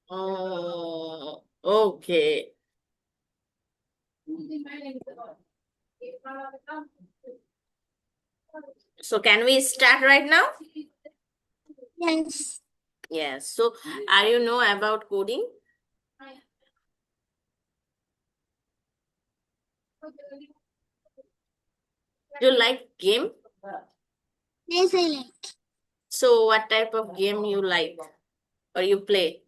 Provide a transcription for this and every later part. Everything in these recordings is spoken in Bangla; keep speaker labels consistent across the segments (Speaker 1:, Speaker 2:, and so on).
Speaker 1: Oh, okay. So can we start right now?
Speaker 2: Yes.
Speaker 1: Yes. So are you know about coding? Do you like game?
Speaker 2: Yes, I like.
Speaker 1: So what type of game you like or you play?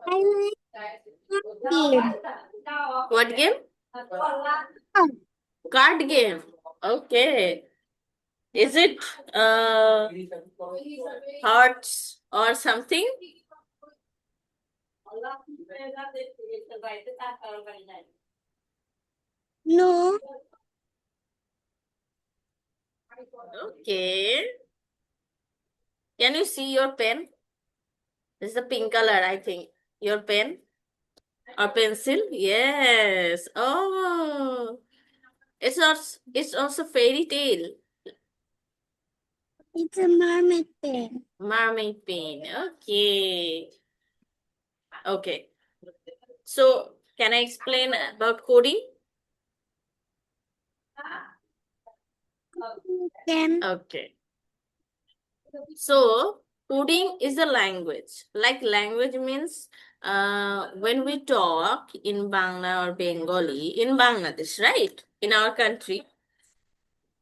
Speaker 2: I like game.
Speaker 1: What game?
Speaker 2: Oh,
Speaker 1: Card game. Okay. Is it uh hearts or something?
Speaker 2: no.
Speaker 1: Okay. Can you see your pen? It's the pink color, I think. Your pen or pencil? Yes. Oh, it's also fairy tale.
Speaker 2: It's a mermaid pen.
Speaker 1: Mermaid pen. Okay. Okay. So can I explain about coding?
Speaker 2: Can.
Speaker 1: Okay. So coding is a language. Like language means when we talk in Bangla or Bengali in Bangladesh, right? In our country.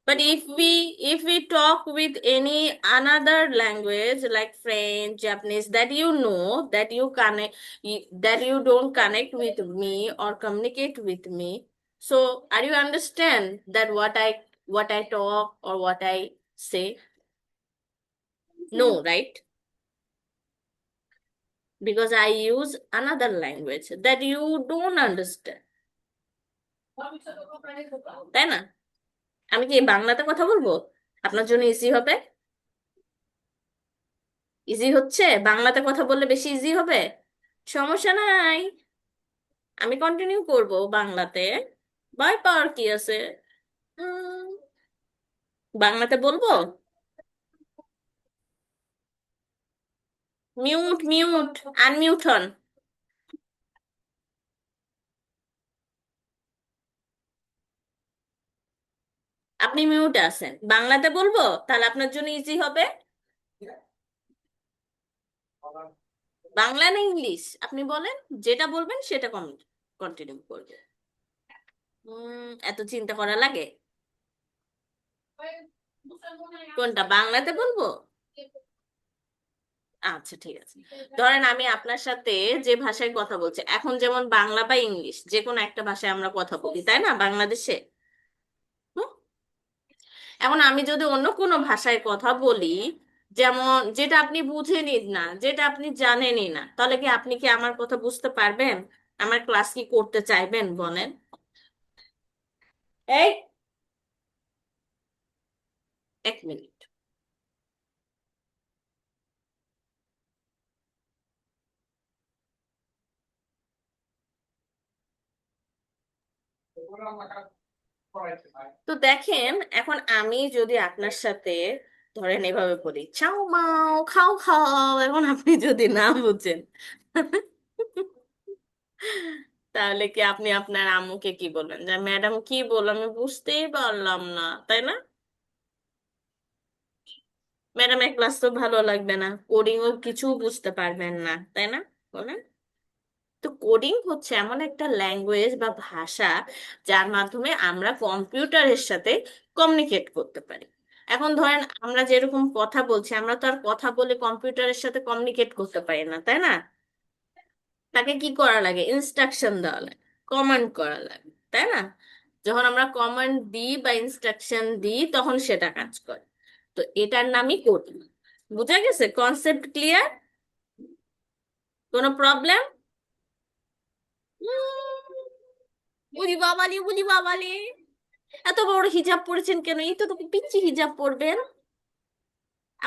Speaker 1: But if we talk with any another language like French, Japanese that you know that you connect that you don't connect with me or communicate with me, so are you understand that what I talk or what I say? No, right? Because I use another language that you don't understand. তাই না? আমি কি বাংলাতে কথা বলবো? আপনার জন্য ইজি হবে? ইজি হচ্ছে? বাংলাতে কথা বললে বেশি ইজি হবে? সমস্যা নাই, আমি কন্টিনিউ করব বাংলাতে। ভয় পাওয়ার কি আছে? উম, বাংলাতে বলবো। মিউট মিউট, আনমিউট হন। আপনি মিউট আছেন, বাংলাতে বলবো, তাহলে আপনার জন্য ইজি হবে। বাংলা না ইংলিশ আপনি বলেন, যেটা বলবেন সেটা কন্টিনিউ করবে। এত চিন্তা করা লাগে? কোনটা বাংলাতে বলবো? আচ্ছা ঠিক আছে। ধরেন আমি আপনার সাথে যে ভাষায় কথা বলছি এখন, যেমন বাংলা বা ইংলিশ যে কোনো একটা ভাষায় আমরা কথা বলি, তাই না বাংলাদেশে? হুম? এখন আমি যদি অন্য কোনো ভাষায় কথা বলি, যেমন যেটা আপনি বুঝেনি না, যেটা আপনি জানেনই না, তাহলে কি আপনি কি আমার কথা বুঝতে পারবেন? আমার ক্লাস কি করতে চাইবেন বলেন? এই, এক মিনিট। তো দেখেন, এখন আমি যদি আপনার সাথে ধরেন এভাবে বলি চাও মাও খাও খাও, এখন আপনি যদি না বুঝেন তাহলে কি আপনি আপনার আম্মুকে কি বলবেন যে ম্যাডাম কি বললো আমি বুঝতেই পারলাম না, তাই না? ম্যাডামের ক্লাস তো ভালো লাগবে না, কোডিংও কিছু বুঝতে পারবেন না, তাই না? বলেন। তো কোডিং হচ্ছে এমন একটা ল্যাঙ্গুয়েজ বা ভাষা যার মাধ্যমে আমরা কম্পিউটারের সাথে কমিউনিকেট করতে পারি। এখন ধরেন আমরা যেরকম কথা বলছি, আমরা তো আর কথা বলে কম্পিউটারের সাথে কমিউনিকেট করতে পারি না, তাই না? তাকে কি করা লাগে? ইনস্ট্রাকশন দেওয়া লাগে, কমান্ড করা লাগে, তাই না? যখন আমরা কমান্ড দিই বা ইনস্ট্রাকশন দিই তখন সেটা কাজ করে। তো এটার নামই কোডিং। বুঝা গেছে? Concept clear? কোনো প্রবলেম? বুঝি বাবালি, বুঝি বাবালি, এত বড় হিজাব পরেছেন কেন? এই তো তোকে পিচ্চি হিজাব পরবেন।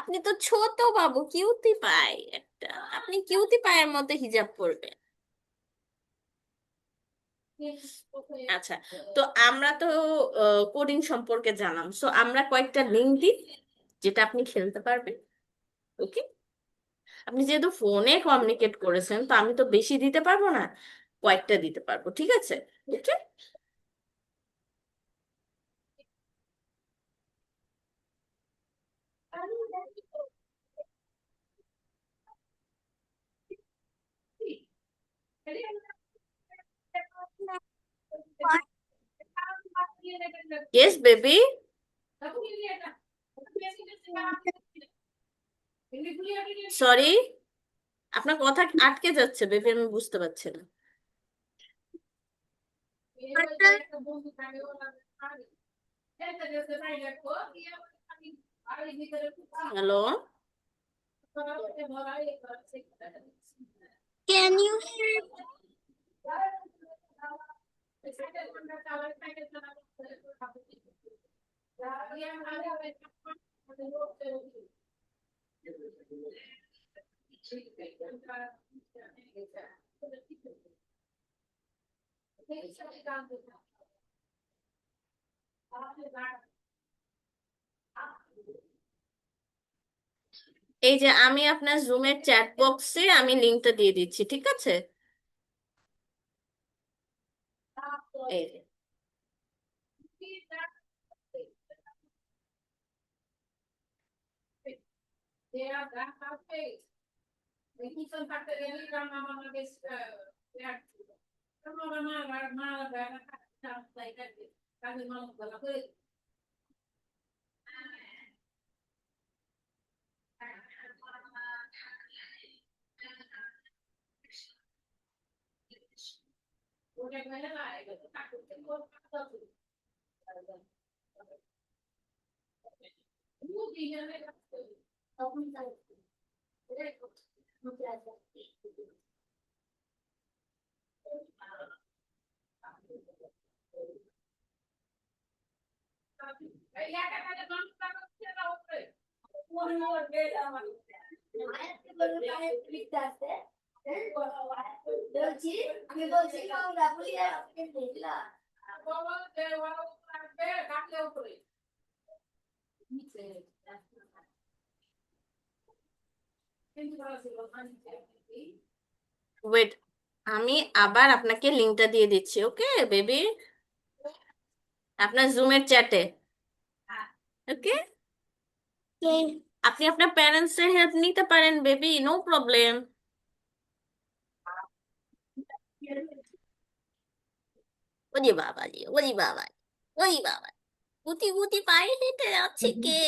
Speaker 1: আপনি তো ছোট বাবু, কিউটি পাই একটা। আপনি কিউটি পায়ের মতো হিজাব পরবেন। আচ্ছা, তো আমরা তো কোডিং সম্পর্কে জানলাম, সো আমরা কয়েকটা লিঙ্ক দিই যেটা আপনি খেলতে পারবেন। ওকে, আপনি যেহেতু ফোনে কমিউনিকেট করেছেন, তো আমি তো বেশি দিতে পারবো না, কয়েকটা দিতে পারবো, ঠিক আছে? ওকে। Yes baby. সরি, আপনার কথা আটকে যাচ্ছে বেবি, আমি বুঝতে পারছি না। হ্যালো।
Speaker 2: Can you hear
Speaker 1: এই যে আমি আপনার জুমের চ্যাট বক্সে আমি লিঙ্কটা দিয়ে দিচ্ছি, ঠিক আছে? এই যে। ওয়েট, আমি আবার আপনাকে লিঙ্কটা দিয়ে দিচ্ছি, ওকে বেবি, আপনার জুমের চ্যাটে। ওকে,
Speaker 2: Okay.
Speaker 1: আপনি আপনার প্যারেন্টস এর হেল্প নিতে পারেন বেবি, নো প্রবলেম। ওরে বাবা রে, ওরে বাবা, ওরে বাবা, গুটি গুটি পায়ে হেঁটে যাচ্ছে কে?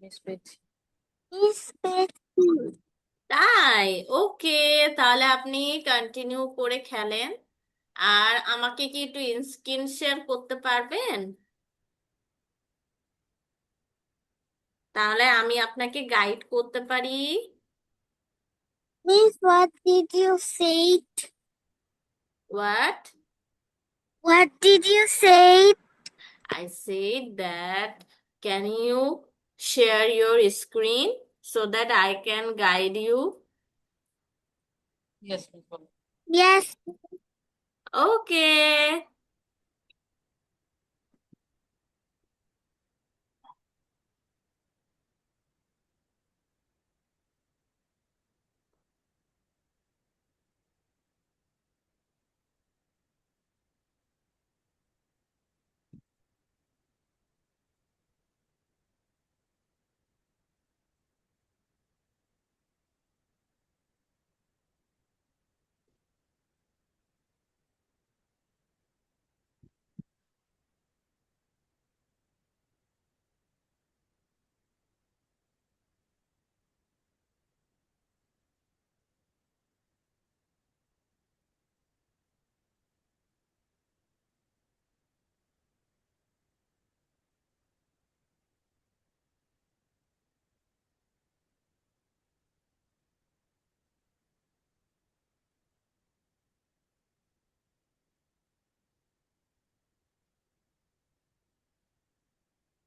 Speaker 2: Miss Betty?
Speaker 1: তাই? ওকে, তাহলে আপনি কন্টিনিউ করে খেলেন। আর আমাকে কি একটু স্ক্রিন শেয়ার করতে পারবেন? তাহলে আমি আপনাকে গাইড করতে পারি।
Speaker 2: Miss, what did you say?
Speaker 1: What?
Speaker 2: What did you say?
Speaker 1: I said that can you share your screen so that I can guide you?
Speaker 2: Yes.
Speaker 1: Okay.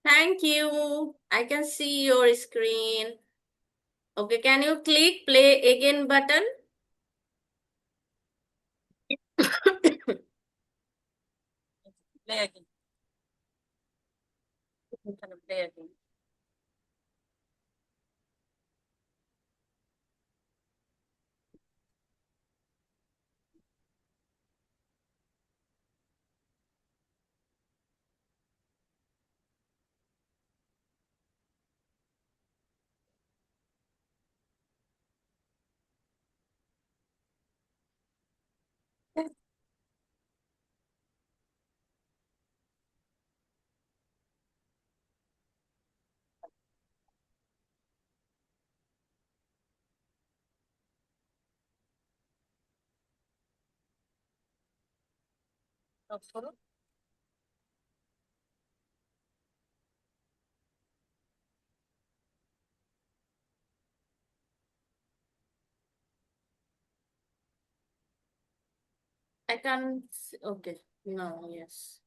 Speaker 1: Thank you. I can see your screen. Okay, can you click play again button? I can't. Okay. No, yes.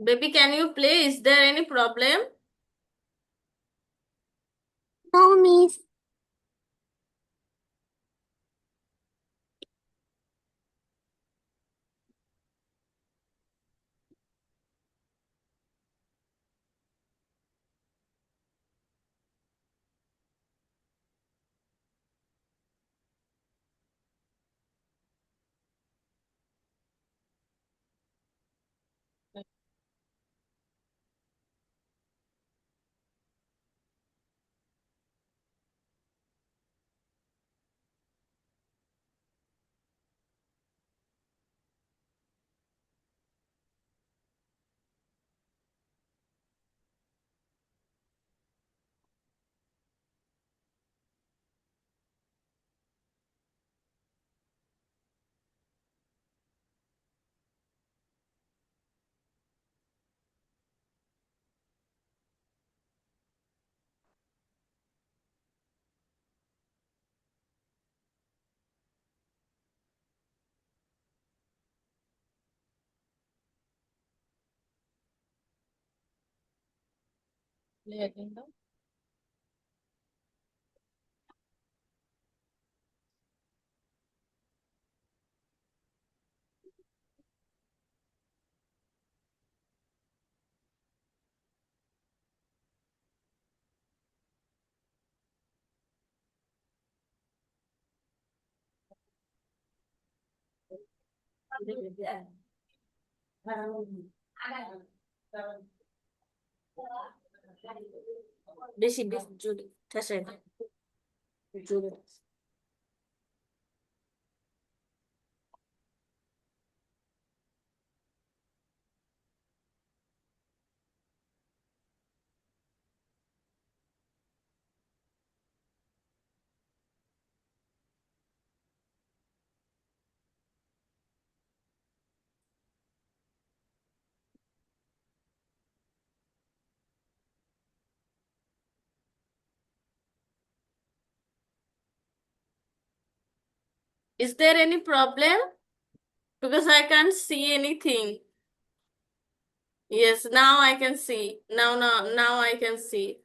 Speaker 1: Baby, can you play? Is there any problem?
Speaker 2: No, miss. বেশি বেশি জোরে ঠেসাই দাও।
Speaker 1: Is there any problem? Because I can't see anything. Yes, now I can see. Now I can see.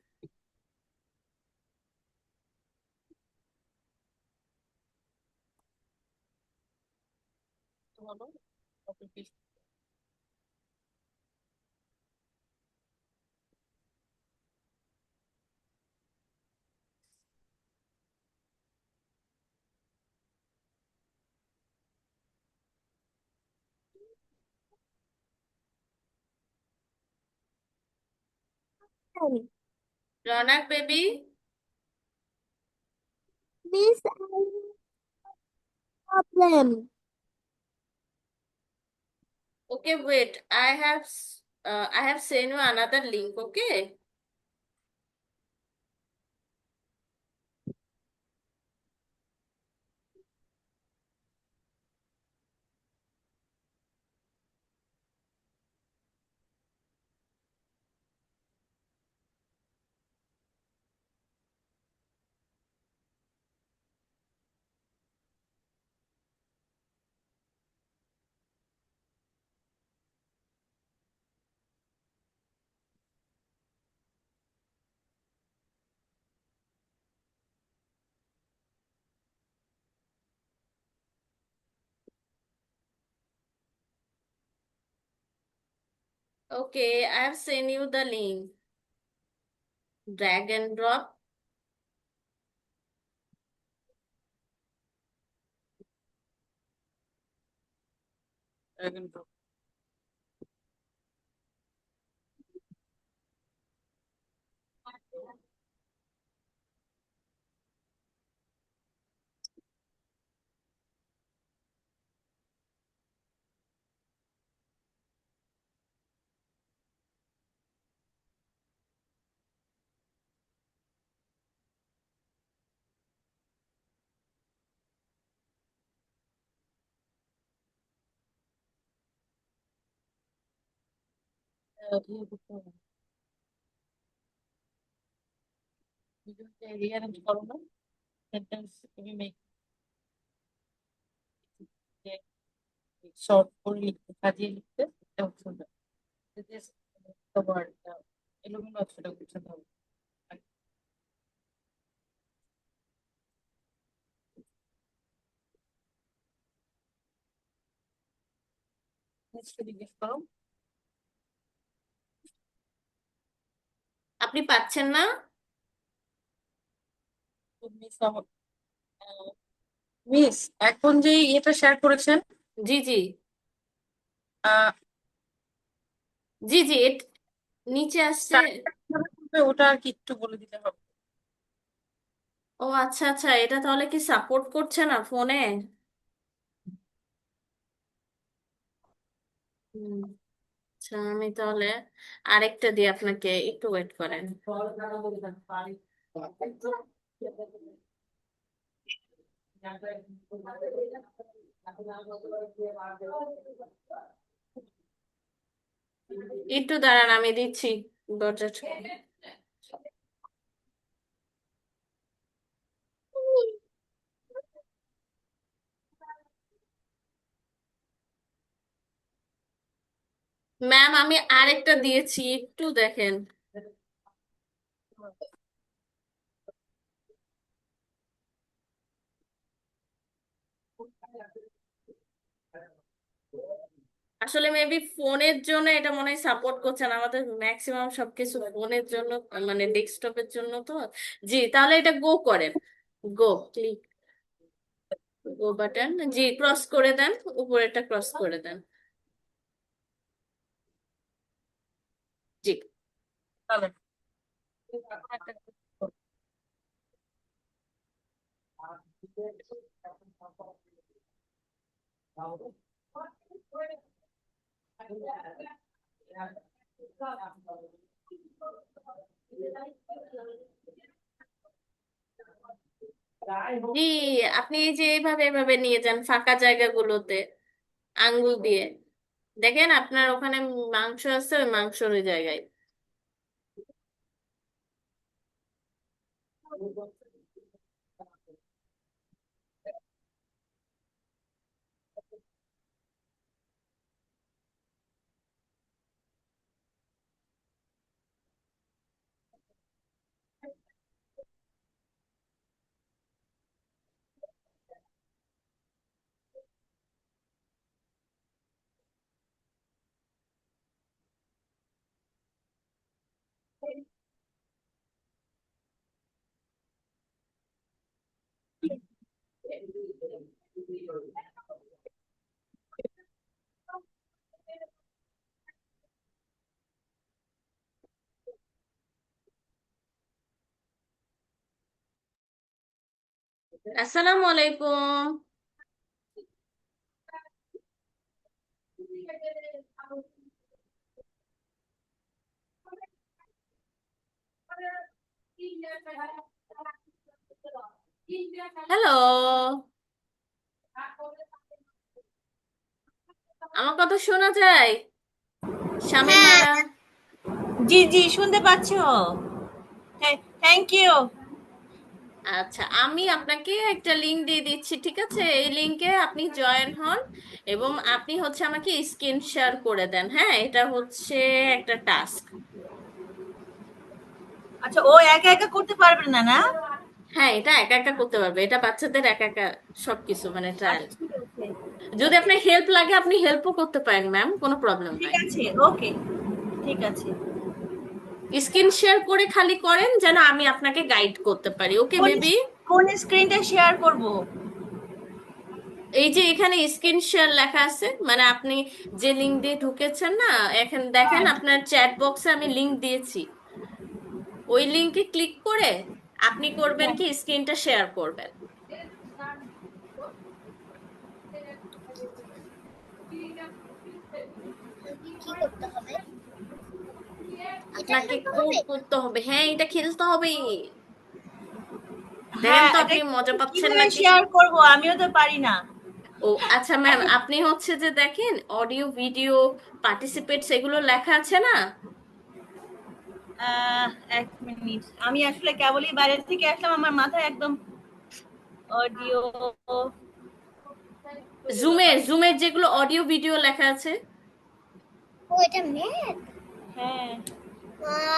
Speaker 1: Ronak baby.
Speaker 2: Miss, I have problem.
Speaker 1: Okay, wait. I have sent you another link. Okay. Okay, I have sent you the link. Drag and drop. আপনি পাচ্ছেন না?
Speaker 3: মিস, এখন যে এটা শেয়ার করেছেন,
Speaker 1: জি জি।
Speaker 3: আহ,
Speaker 1: জি জি, নিচে আসছে।
Speaker 3: স্টার্টটা কিভাবে করবে ওটা আর কি একটু বলে দিতে হবে।
Speaker 1: ও আচ্ছা আচ্ছা, এটা তাহলে কি সাপোর্ট করছে না ফোনে? হুম, আচ্ছা আমি তাহলে আরেকটা দিয়ে আপনাকে একটু ওয়েট করেন। একটু দাঁড়ান, আমি দিচ্ছি দরজা। ম্যাম আমি আরেকটা দিয়েছি, একটু দেখেন। আসলে মেবি ফোনের জন্য এটা মনে হয় সাপোর্ট করছে না, আমাদের ম্যাক্সিমাম সবকিছু ফোনের জন্য, মানে ডেস্কটপের জন্য তো। জি, তাহলে এটা গো করেন। গো, ক্লিক। গো বাটন, জি ক্রস করে দেন, উপরেরটা ক্রস করে দেন। জি।
Speaker 3: তাহলে
Speaker 1: জি, আপনি এই যে এইভাবে এভাবে নিয়ে যান ফাঁকা জায়গাগুলোতে আঙ্গুল দিয়ে, দেখেন আপনার ওখানে মাংস আছে, ওই মাংসর ওই জায়গায়। আসসালামু আলাইকুম। হ্যালো, আমার কথা শোনা যায়?
Speaker 2: হ্যাঁ,
Speaker 1: শামিমা।
Speaker 4: জি জি শুনতে পাচ্ছো? হ্যাঁ, থ্যাংক ইউ।
Speaker 1: আচ্ছা, আমি আপনাকে একটা লিংক দিয়ে দিচ্ছি, ঠিক আছে? এই লিংকে আপনি জয়েন হন এবং আপনি হচ্ছে আমাকে স্ক্রিন শেয়ার করে দেন। হ্যাঁ, এটা হচ্ছে একটা টাস্ক।
Speaker 4: আচ্ছা, ও একা একা করতে পারবে না না?
Speaker 1: হ্যাঁ, এটা একা একা করতে পারবে, এটা বাচ্চাদের একা একা সবকিছু মানে ট্রায়াল।
Speaker 4: আচ্ছা, ঠিক আছে।
Speaker 1: যদি
Speaker 4: ওকে,
Speaker 1: আপনার হেল্প লাগে আপনি হেল্পও করতে পারেন ম্যাম, কোনো প্রবলেম
Speaker 4: ঠিক
Speaker 1: নাই।
Speaker 4: আছে। ওকে, ঠিক আছে।
Speaker 1: স্ক্রিন শেয়ার করে খালি করেন যেন আমি আপনাকে গাইড করতে পারি, ওকে
Speaker 4: কোন
Speaker 1: বেবি?
Speaker 4: কোন স্ক্রিনটা শেয়ার করব?
Speaker 1: এই যে এখানে স্ক্রিন শেয়ার লেখা আছে, মানে আপনি যে লিংক দিয়ে ঢুকেছেন না, এখন দেখেন
Speaker 4: হ্যাঁ।
Speaker 1: আপনার চ্যাট বক্সে আমি লিংক দিয়েছি, ওই লিংকে ক্লিক করে আপনি করবেন
Speaker 4: হ্যাঁ।
Speaker 1: কি স্ক্রিনটা শেয়ার করবেন।
Speaker 2: কি করতে হবে? এটা
Speaker 1: আপনাকে
Speaker 2: খেলতে
Speaker 1: কোড
Speaker 2: হবে?
Speaker 1: করতে হবে, হ্যাঁ এটা খেলতে হবে। দেখেন
Speaker 4: হ্যাঁ,
Speaker 1: তো
Speaker 4: এটা
Speaker 1: আপনি মজা পাচ্ছেন
Speaker 4: কিভাবে
Speaker 1: নাকি?
Speaker 4: শেয়ার করব? আমিও তো পারি না।
Speaker 1: ও আচ্ছা ম্যাম,
Speaker 4: আচ্ছা,
Speaker 1: আপনি হচ্ছে যে দেখেন অডিও ভিডিও পার্টিসিপেটস এগুলো লেখা আছে না?
Speaker 4: আহ, এক মিনিট, আমি আসলে কেবলই বাইরে থেকে আসলাম, আমার মাথায় একদম অডিও।
Speaker 1: জুমের যেগুলো অডিও ভিডিও লেখা আছে।
Speaker 2: ও এটা ম্যাথ।
Speaker 4: হ্যাঁ।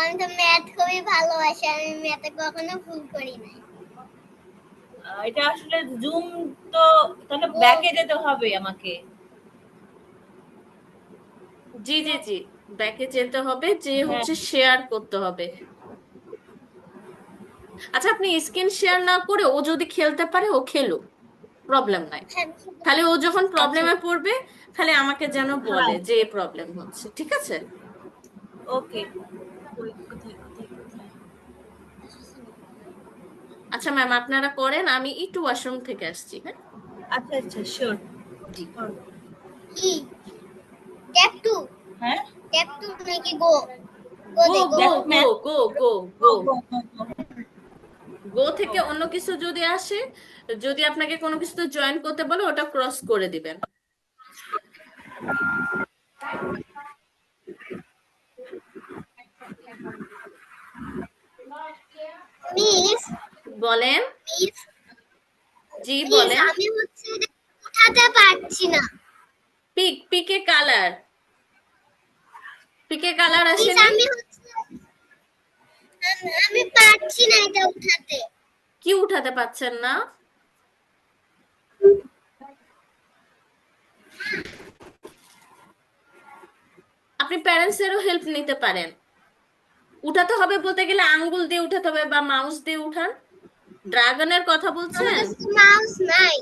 Speaker 2: আমি তো ম্যাথ খুবই ভালোবাসি, আমি ম্যাথে কখনো ভুল করি নাই।
Speaker 4: এটা আসলে জুম, তো তাহলে
Speaker 2: ও
Speaker 4: ব্যাকে যেতে হবে আমাকে।
Speaker 1: জি জি জি, ব্যাকে যেতে হবে, যে
Speaker 4: হ্যাঁ।
Speaker 1: হচ্ছে শেয়ার করতে হবে। আচ্ছা, আপনি স্ক্রিন শেয়ার না করে ও যদি খেলতে পারে ও খেলুক, প্রবলেম নাই।
Speaker 2: হ্যাঁ, আমি শুনতে
Speaker 1: খালি ও
Speaker 2: পাচ্ছি।
Speaker 1: যখন
Speaker 4: আচ্ছা।
Speaker 1: প্রবলেমে পড়বে খালি আমাকে যেন বলে
Speaker 4: হ্যাঁ।
Speaker 1: যে প্রবলেম হচ্ছে, ঠিক আছে?
Speaker 4: ওকে। কোথায় কোথায় কোথায়?
Speaker 1: আচ্ছা ম্যাম, আপনারা করেন, আমি একটু ওয়াশরুম থেকে আসছি, হ্যাঁ?
Speaker 4: আচ্ছা আচ্ছা, শিওর।
Speaker 1: জি।
Speaker 2: কি ট্যাপ টু?
Speaker 4: হ্যাঁ।
Speaker 2: ট্যাপ টু নাকি গো? গো
Speaker 1: গো
Speaker 2: দে গো।
Speaker 1: গো
Speaker 4: দেখো
Speaker 1: গো
Speaker 4: ম্যাম।
Speaker 1: গো গো
Speaker 4: গো
Speaker 1: গো।
Speaker 4: গো গো গো।
Speaker 1: গো থেকে অন্য কিছু যদি আসে, যদি আপনাকে কোনো কিছুতে জয়েন করতে বলে ওটা ক্রস করে দিবেন।
Speaker 2: মিস,
Speaker 1: বলেন।
Speaker 2: মিস,
Speaker 1: জি
Speaker 2: মিস,
Speaker 1: বলেন।
Speaker 2: আমি হচ্ছে যে উঠাতে পারছি না।
Speaker 1: পিকে কালার, পিকে কালার
Speaker 2: মিস,
Speaker 1: আসেনি?
Speaker 2: আমি পারছি না এটা উঠাতে।
Speaker 1: কি উঠাতে পাচ্ছেন না? আপনি প্যারেন্টসেরও হেল্প নিতে পারেন। উঠাতে হবে বলতে গেলে আঙ্গুল দিয়ে উঠাতে হবে বা মাউস দিয়ে উঠান। ড্রাগনের কথা
Speaker 2: আমার
Speaker 1: বলছেন?
Speaker 2: কাছে মাউস নাই।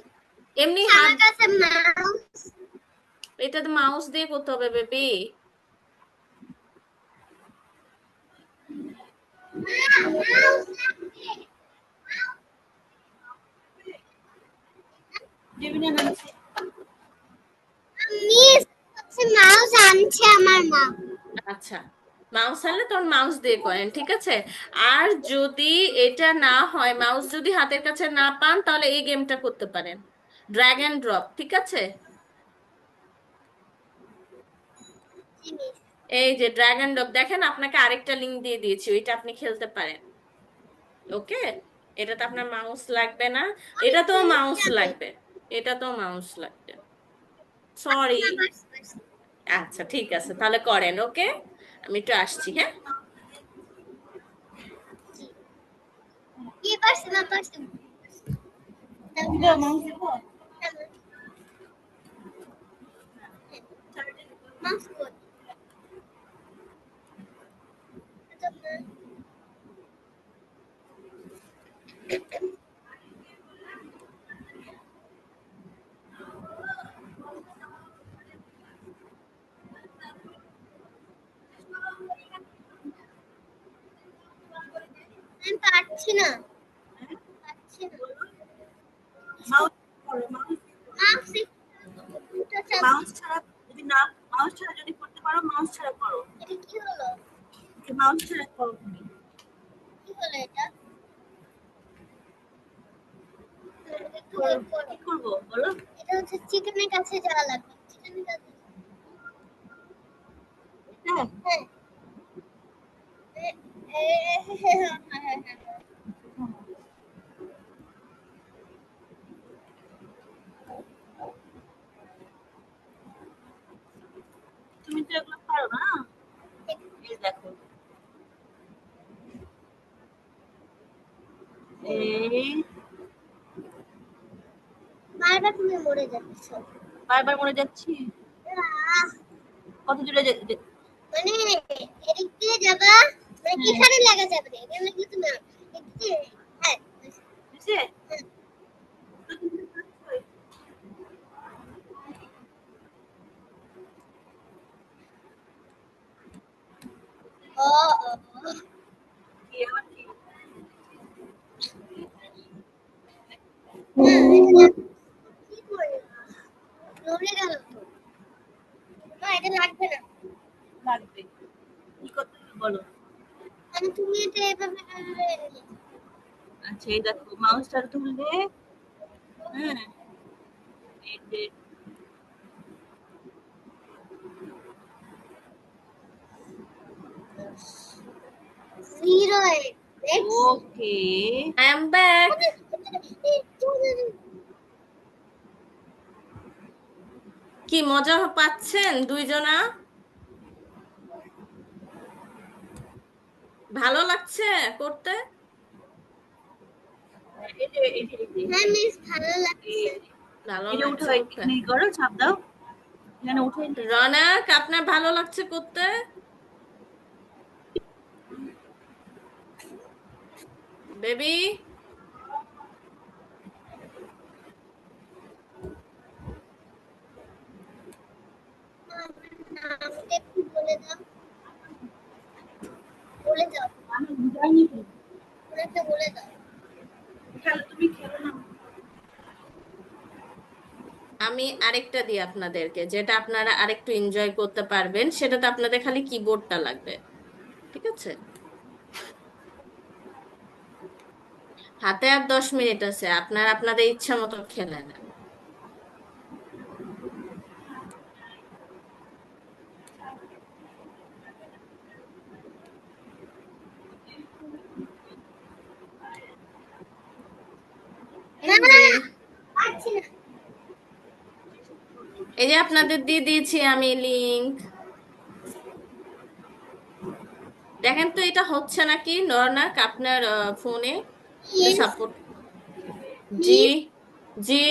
Speaker 1: এমনি
Speaker 2: মিস,
Speaker 1: হাত,
Speaker 2: আমার কাছে মাউস,
Speaker 1: এটাতে মাউস দিয়ে করতে হবে বেবি।
Speaker 2: মাউস লাগবে।
Speaker 4: টেবিলে নামছে।
Speaker 2: মিস হচ্ছে মাউস আনছে আমার মা।
Speaker 1: আচ্ছা, মাউস আনলে তোর মাউস দিয়ে করেন, ঠিক আছে। আর যদি এটা না হয়, মাউস যদি হাতের কাছে না পান, তাহলে এই গেমটা করতে পারেন, ড্র্যাগ এন্ড ড্রপ, ঠিক আছে।
Speaker 2: জি মিস।
Speaker 1: এই যে ড্র্যাগ এন্ড ড্রপ, দেখেন আপনাকে আরেকটা লিংক দিয়ে দিয়েছি, ওইটা আপনি খেলতে পারেন। ওকে, এটাতে আপনার মাউস লাগবে না,
Speaker 2: অনেক
Speaker 1: এটা তো
Speaker 2: সুন্দর
Speaker 1: মাউস
Speaker 2: যাবে।
Speaker 1: লাগবে, এটা তো মাউস লাগবে, সরি।
Speaker 2: না পারছি পারছি।
Speaker 1: আচ্ছা ঠিক আছে, তাহলে করেন, ওকে। আমি একটু আসছি, হ্যাঁ।
Speaker 2: জি। কি পারছি না পারছি।
Speaker 4: মাউস দেবো।
Speaker 2: মাউস কই? আমি পারছি না। পারছি না।
Speaker 4: মাউস করো, মাউস।
Speaker 2: মাউস এটা চাপ।
Speaker 4: মাউস ছাড়া যদি না, মাউস ছাড়া যদি করতে পারো, মাউস ছাড়া করো।
Speaker 2: এটা কি হলো?
Speaker 4: মাউস ছাড়া করো তুমি।
Speaker 2: কি হলো এটা? একটু
Speaker 4: করো,
Speaker 2: হেল্প করো।
Speaker 4: কি করবো বলো?
Speaker 2: এটা হচ্ছে চিকেনের কাছে যাওয়া লাগবে। চিকেনের কাছে।
Speaker 4: হ্যাঁ,
Speaker 2: হ্যাঁ। হ্যাঁ, হ্যাঁ, হ্যাঁ।
Speaker 4: তুমি তো এগুলো পারো না। এই দেখো, এই
Speaker 2: বারবার তুমি মরে যাচ্ছ।
Speaker 4: বারবার মরে যাচ্ছি।
Speaker 2: আহ,
Speaker 4: কত দূরে
Speaker 2: মানে এদিক দিয়ে যাবা, মানে
Speaker 4: হ্যাঁ,
Speaker 2: এখানে লাগা যাবে না, এখানে লাগলে তুমি এদিক দিয়ে। হ্যাঁ।
Speaker 4: বুঝছে?
Speaker 2: হ্যাঁ। ও ও, ও।
Speaker 4: কি আবার কি?
Speaker 2: না, এটা লাগবে। কি করে নড়ে গেল তো। না, এটা লাগবে না।
Speaker 4: লাগবে। কি করতে হবে বলো?
Speaker 2: মানে তুমি এটা এভাবে
Speaker 4: আচ্ছা, এই দেখো মাউসটা তুললে, হ্যাঁ, এই যে,
Speaker 2: zero x.
Speaker 4: Okay.
Speaker 1: I am back. কি মজা পাচ্ছেন দুইজনা? ভালো লাগছে করতে?
Speaker 4: এই যে,
Speaker 2: হ্যাঁ মিস, ভালো লাগছে।
Speaker 4: এই-
Speaker 1: ভালো
Speaker 4: এটা উঠো,
Speaker 1: লাগছে, ওকে।
Speaker 4: এই করো, ছাপ দাও, এখানে উঠে।
Speaker 1: রনক, আপনার ভালো লাগছে করতে? বেবি,
Speaker 2: নামটা একটু বলে দাও, বলে দাও,
Speaker 4: আমি বুঝাইনি তো।
Speaker 2: ওনাকে বলে দাও।
Speaker 4: খেলো, তুমি খেলো না।
Speaker 1: আমি আরেকটা দিই আপনাদেরকে, যেটা আপনারা আরেকটু এনজয় করতে পারবেন, সেটাতে আপনাদের খালি কিবোর্ডটা লাগবে, ঠিক আছে। হাতে আর 10 মিনিট আছে, আপনারা আপনাদের ইচ্ছা মতো খেলে নেন।
Speaker 2: না,
Speaker 1: এই যে,
Speaker 2: পারছি না।
Speaker 1: এই যে আপনাদের দিয়ে দিয়েছি আমি লিংক, দেখেন তো এটা হচ্ছে নাকি নরনাক আপনার ফোনে, এটা
Speaker 2: ইয়েস
Speaker 1: সাপোর্ট। জি,
Speaker 2: মিস।
Speaker 1: জি।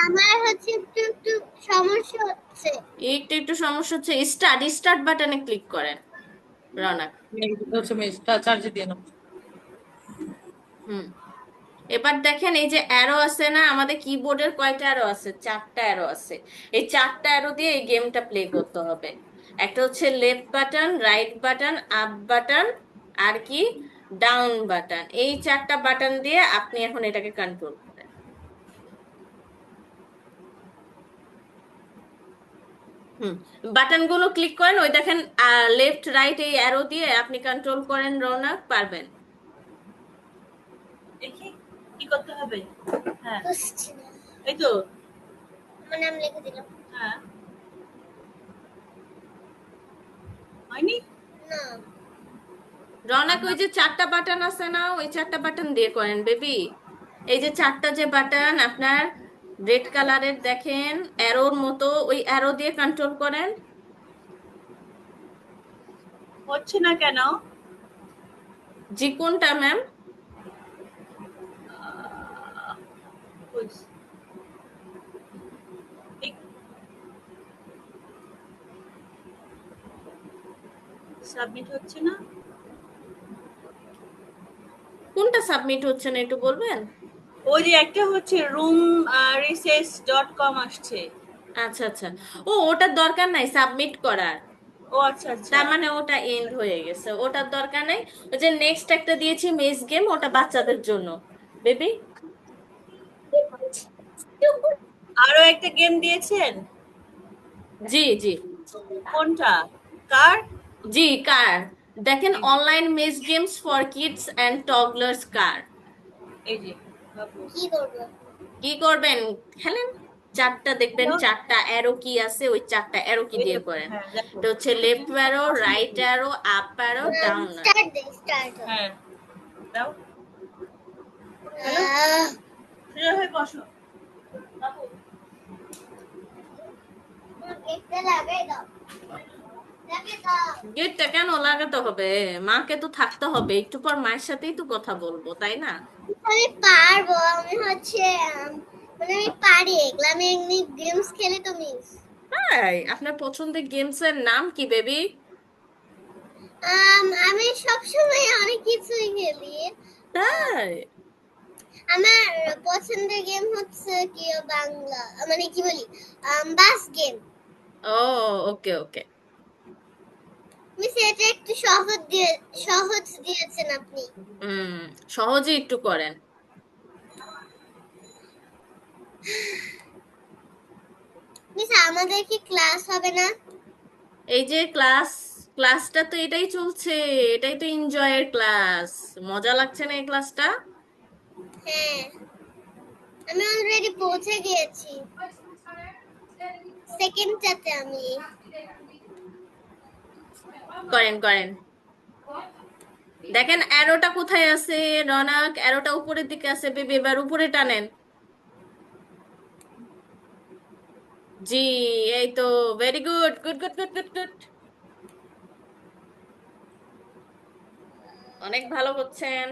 Speaker 2: আমার হচ্ছে একটু একটু সমস্যা হচ্ছে।
Speaker 1: একটু একটু সমস্যা হচ্ছে, স্টার্ট স্টার্ট বাটনে ক্লিক করেন রওনাক।
Speaker 3: চার্জে দিয়ে নাও।
Speaker 1: হুম, এবার দেখেন এই যে অ্যারো আছে না, আমাদের কিবোর্ডের কয়টা অ্যারো আছে? 4টা অ্যারো আছে। এই 4টা অ্যারো দিয়ে এই গেমটা প্লে করতে হবে। একটা হচ্ছে left button, right button, up button, আর কি ডাউন বাটন। এই 4টা বাটন দিয়ে আপনি এখন এটাকে কন্ট্রোল করেন। হুম, বাটন গুলো ক্লিক করেন, ওই দেখেন লেফট রাইট এই অ্যারো দিয়ে আপনি কন্ট্রোল করেন, রওনা পারবেন।
Speaker 4: দেখি কি করতে হবে। হ্যাঁ,
Speaker 2: বুঝছি না।
Speaker 4: এই তো।
Speaker 2: আমার নাম লিখে দিলাম।
Speaker 4: হ্যাঁ, হয়নি।
Speaker 2: না,
Speaker 1: রওনাক ওই যে চারটা বাটন আছে না, ওই চারটা বাটন দিয়ে করেন বেবি। এই যে চারটা যে বাটন আপনার রেড কালারের দেখেন অ্যারোর মতো, ওই অ্যারো দিয়ে কন্ট্রোল করেন।
Speaker 4: হচ্ছে না কেন?
Speaker 1: জি কোনটা ম্যাম?
Speaker 4: সাবমিট হচ্ছে না।
Speaker 1: কোনটা সাবমিট হচ্ছে না একটু বলবেন?
Speaker 4: ওই যে একটা হচ্ছে roomresource.com আসছে।
Speaker 1: আচ্ছা আচ্ছা, ও ওটার দরকার নাই সাবমিট করার,
Speaker 4: ও আচ্ছা আচ্ছা।
Speaker 1: তার মানে ওটা এন্ড হয়ে গেছে, ওটার দরকার নাই। ওই যে নেক্সট একটা দিয়েছি মেজ গেম, ওটা বাচ্চাদের জন্য বেবি।
Speaker 4: আরো একটা গেম দিয়েছেন?
Speaker 1: জি জি
Speaker 4: কোনটা? কার?
Speaker 1: জি, কার দেখেন, online maze games for kids and toddlers car.
Speaker 4: এই যে বাবু।
Speaker 2: কি করবো?
Speaker 1: কি করবেন? খেলেন। চারটা দেখবেন,
Speaker 4: হ্যালো?
Speaker 1: চারটা অ্যারো কি আছে, ওই চারটা অ্যারো কি
Speaker 4: এই
Speaker 1: দিয়ে
Speaker 4: যে,
Speaker 1: করেন।
Speaker 4: হ্যাঁ দেখো।
Speaker 1: এটা হচ্ছে left arrow, right arrow, up arrow, down arrow.
Speaker 2: Start দে, স্টার্ট।
Speaker 4: হ্যাঁ, দাও। হ্যালো? সোজা হয়ে বসো। বাবু,
Speaker 2: গেটটা লাগাই দাও, লাগিয়ে দাও।
Speaker 1: গেটটা কেন লাগাতে হবে? মাকে তো থাকতে হবে, একটু পর মায়ের সাথেই তো কথা বলবো, তাই না?
Speaker 2: আমি পারবো, আমি হচ্ছে মানে আমি পারি এগুলো, আমি এমনি গেমস খেলি তো মিস।
Speaker 1: তাই? আপনার পছন্দের গেমস এর নাম কি বেবি?
Speaker 2: আমি সবসময় অনেক কিছুই খেলি। আম,
Speaker 1: তাই?
Speaker 2: আমার পছন্দের গেম হচ্ছে কি বাংলা, মানে কি বলি, বাস গেম।
Speaker 1: ও, ওকে ওকে।
Speaker 2: মিস এটা একটু সহজ দিয়েছেন আপনি।
Speaker 1: হুম, সহজে একটু করেন।
Speaker 2: মিস আমাদের কি ক্লাস হবে না?
Speaker 1: এই যে ক্লাসটা তো এটাই চলছে, এটাই তো এনজয়ের ক্লাস। মজা লাগছে না এই ক্লাসটা?
Speaker 2: হ্যাঁ, আমি অলরেডি পৌঁছে গিয়েছি সেকেন্ডটাতে আমি।
Speaker 1: করেন করেন। দেখেন অ্যারোটা কোথায় আছে, রনাক অ্যারোটা উপরের দিকে আছে বেবি, এবার উপরে টানেন। জি, এই তো, very good good good good good good, অনেক ভালো করছেন।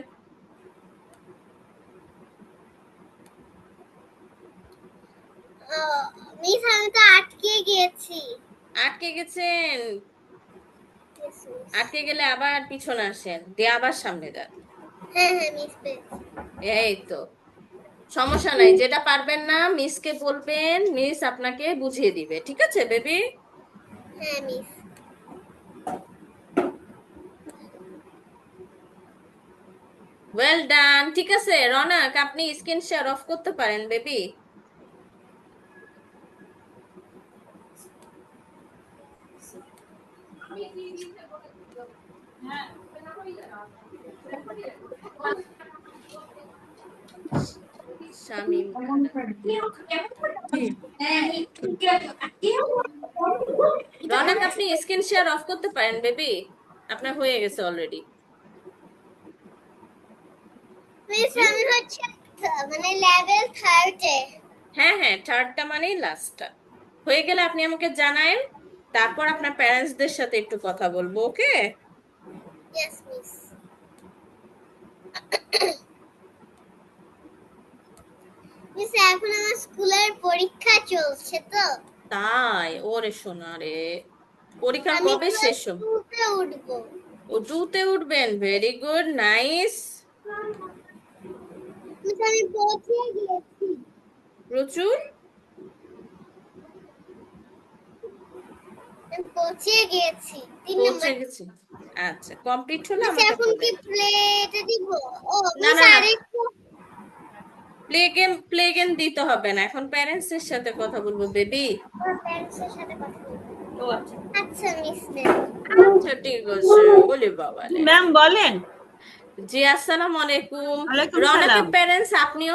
Speaker 2: মিস আমি তো আটকে গিয়েছি।
Speaker 1: আটকে গেছেন?
Speaker 2: Yes, miss।
Speaker 1: আটকে গেলে আবার পিছনে আসেন, দিয়ে আবার সামনে যান।
Speaker 2: হ্যাঁ হ্যাঁ মিস পেয়েছি।
Speaker 1: এই তো, সমস্যা নাই, যেটা পারবেন না মিসকে বলবেন, মিস আপনাকে বুঝিয়ে দিবে, ঠিক আছে বেবি?
Speaker 2: হ্যাঁ মিস।
Speaker 1: ওয়েল ডান, ঠিক আছে রনক, আপনি স্ক্রিন শেয়ার অফ করতে পারেন বেবি। শামিম খান, রনক আপনি স্ক্রিন শেয়ার অফ করতে পারেন বেবি, আপনার হয়ে গেছে অলরেডি।
Speaker 2: মিস
Speaker 1: জি,
Speaker 2: আমি হচ্ছে মানে লেভেল 3 এ।
Speaker 1: হ্যাঁ হ্যাঁ, থার্ডটা মানেই লাস্টটা। হয়ে গেলে আপনি আমাকে জানায়েন, তারপর আপনার প্যারেন্টসদের সাথে একটু কথা বলবো, ওকে?
Speaker 2: Yes miss. মিস এখন আমার স্কুলের পরীক্ষা চলছে তো,
Speaker 1: তাই? ওরে সোনা রে, পরীক্ষা
Speaker 2: আমি
Speaker 1: কবে
Speaker 2: ক্লাস
Speaker 1: শেষ হবে?
Speaker 2: 2 তে উঠবো।
Speaker 1: ও, টুতে উঠবেন, ভেরি গুড, নাইস।
Speaker 2: মিস আমি পৌঁছে গিয়েছি।
Speaker 1: প্রচুর।
Speaker 2: আমি পৌঁছে গিয়েছি 3
Speaker 1: পৌঁছে
Speaker 2: নাম্বার।
Speaker 1: গেছি। আচ্ছা, কমপ্লিট হলে
Speaker 2: মিস
Speaker 1: আমাকে
Speaker 2: এখন কি
Speaker 1: বলেন।
Speaker 2: প্লেটা দিব? ও
Speaker 1: না
Speaker 2: মিস
Speaker 1: না না,
Speaker 2: আরেকটু।
Speaker 1: প্লে গেম দিতে হবে না, এখন প্যারেন্টস এর সাথে কথা বলবো বেবি।
Speaker 2: আমার প্যারেন্টসের সাথে কথা বলবো।
Speaker 4: ও আচ্ছা
Speaker 2: আচ্ছা মিস
Speaker 1: আচ্ছা ঠিক আছে, বলি বাবা রে।
Speaker 4: ম্যাম বলেন।
Speaker 1: জি আসসালামু আলাইকুম।
Speaker 4: ওয়ালাইকুম
Speaker 1: রৌনকের
Speaker 4: সালাম।
Speaker 1: প্যারেন্টস, আপনিও